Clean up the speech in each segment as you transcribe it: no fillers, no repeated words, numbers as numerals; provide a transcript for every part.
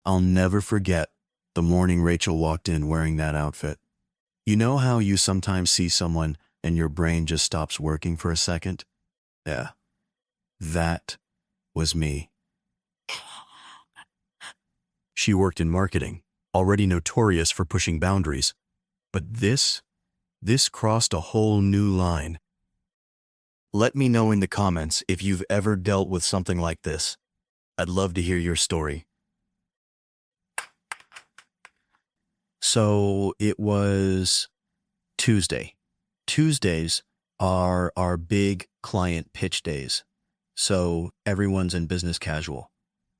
I'll never forget the morning Rachel walked in wearing that outfit. You know how you sometimes see someone and your brain just stops working for a second? Yeah, that was me. She worked in marketing, already notorious for pushing boundaries. But this crossed a whole new line. Let me know in the comments if you've ever dealt with something like this. I'd love to hear your story. So it was Tuesday. Tuesdays are our big client pitch days. So everyone's in business casual.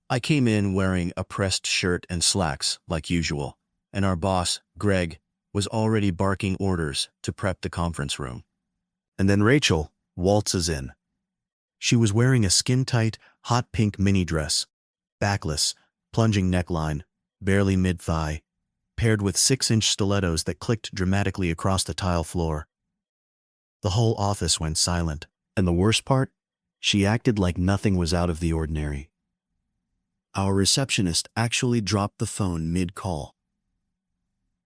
I came in wearing a pressed shirt and slacks like usual, and our boss, Greg, was already barking orders to prep the conference room. And then Rachel waltzes in. She was wearing a skin-tight, hot pink mini dress, backless, plunging neckline, barely mid-thigh, paired with 6-inch stilettos that clicked dramatically across the tile floor. The whole office went silent, and the worst part? She acted like nothing was out of the ordinary. Our receptionist actually dropped the phone mid-call.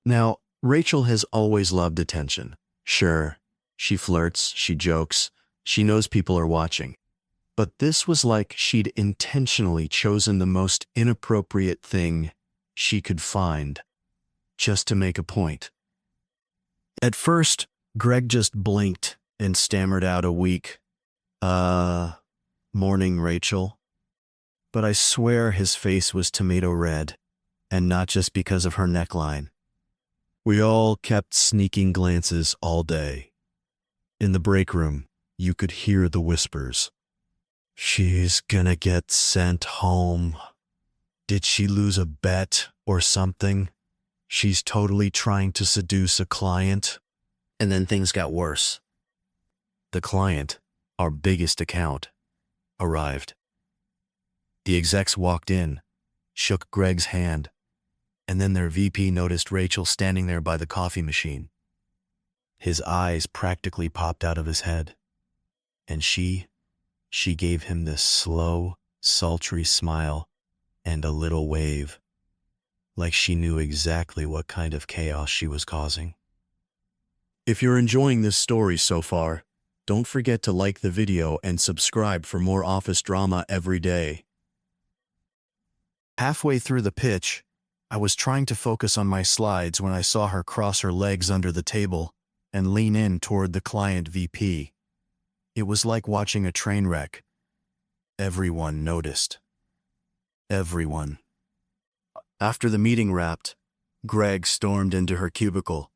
Now, Rachel has always loved attention. Sure, she flirts, she jokes, she knows people are watching. But this was like she'd intentionally chosen the most inappropriate thing she could find, just to make a point. At first, Greg just blinked and stammered out a weak, morning, Rachel. But I swear his face was tomato red, and not just because of her neckline. We all kept sneaking glances all day. In the break room, you could hear the whispers. She's gonna get sent home. Did she lose a bet or something? She's totally trying to seduce a client. And then things got worse. The client, our biggest account, arrived. The execs walked in, shook Greg's hand, and then their VP noticed Rachel standing there by the coffee machine. His eyes practically popped out of his head, and she gave him this slow, sultry smile and a little wave, like she knew exactly what kind of chaos she was causing. If you're enjoying this story so far, don't forget to like the video and subscribe for more office drama every day. Halfway through the pitch, I was trying to focus on my slides when I saw her cross her legs under the table and lean in toward the client VP. It was like watching a train wreck. Everyone noticed. Everyone. After the meeting wrapped, Greg stormed into her cubicle.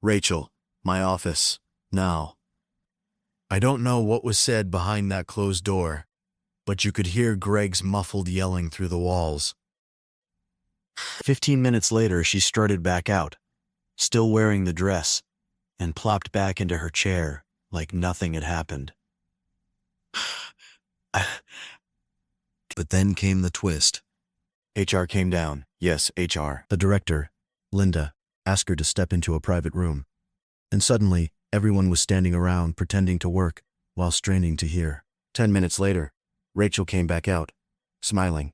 Rachel, my office, now. I don't know what was said behind that closed door, but you could hear Greg's muffled yelling through the walls. 15 minutes later, she strutted back out, still wearing the dress, and plopped back into her chair like nothing had happened. But then came the twist. HR came down. Yes, HR. The director, Linda, asked her to step into a private room. And suddenly, everyone was standing around pretending to work while straining to hear. 10 minutes later, Rachel came back out, smiling.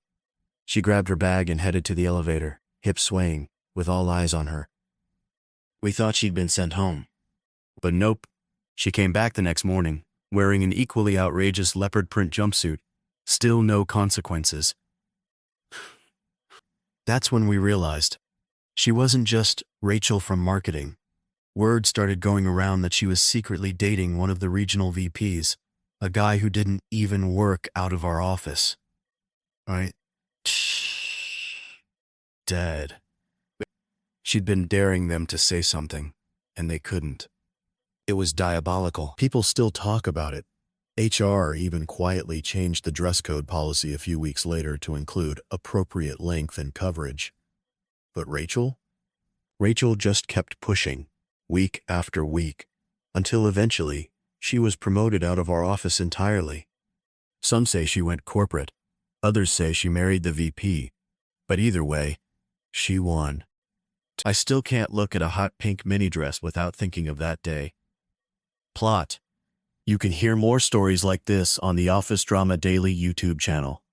She grabbed her bag and headed to the elevator, hips swaying, with all eyes on her. We thought she'd been sent home. But nope. She came back the next morning, wearing an equally outrageous leopard print jumpsuit. Still no consequences. That's when we realized she wasn't just Rachel from marketing. Word started going around that she was secretly dating one of the regional VPs, a guy who didn't even work out of our office. Right? Dead. She'd been daring them to say something, and they couldn't. It was diabolical. People still talk about it. HR even quietly changed the dress code policy a few weeks later to include appropriate length and coverage. But Rachel? Rachel just kept pushing, week after week, until eventually she was promoted out of our office entirely. Some say she went corporate. Others say she married the VP. But either way, she won. I still can't look at a hot pink mini dress without thinking of that day. Plot. You can hear more stories like this on the Office Drama Daily YouTube channel.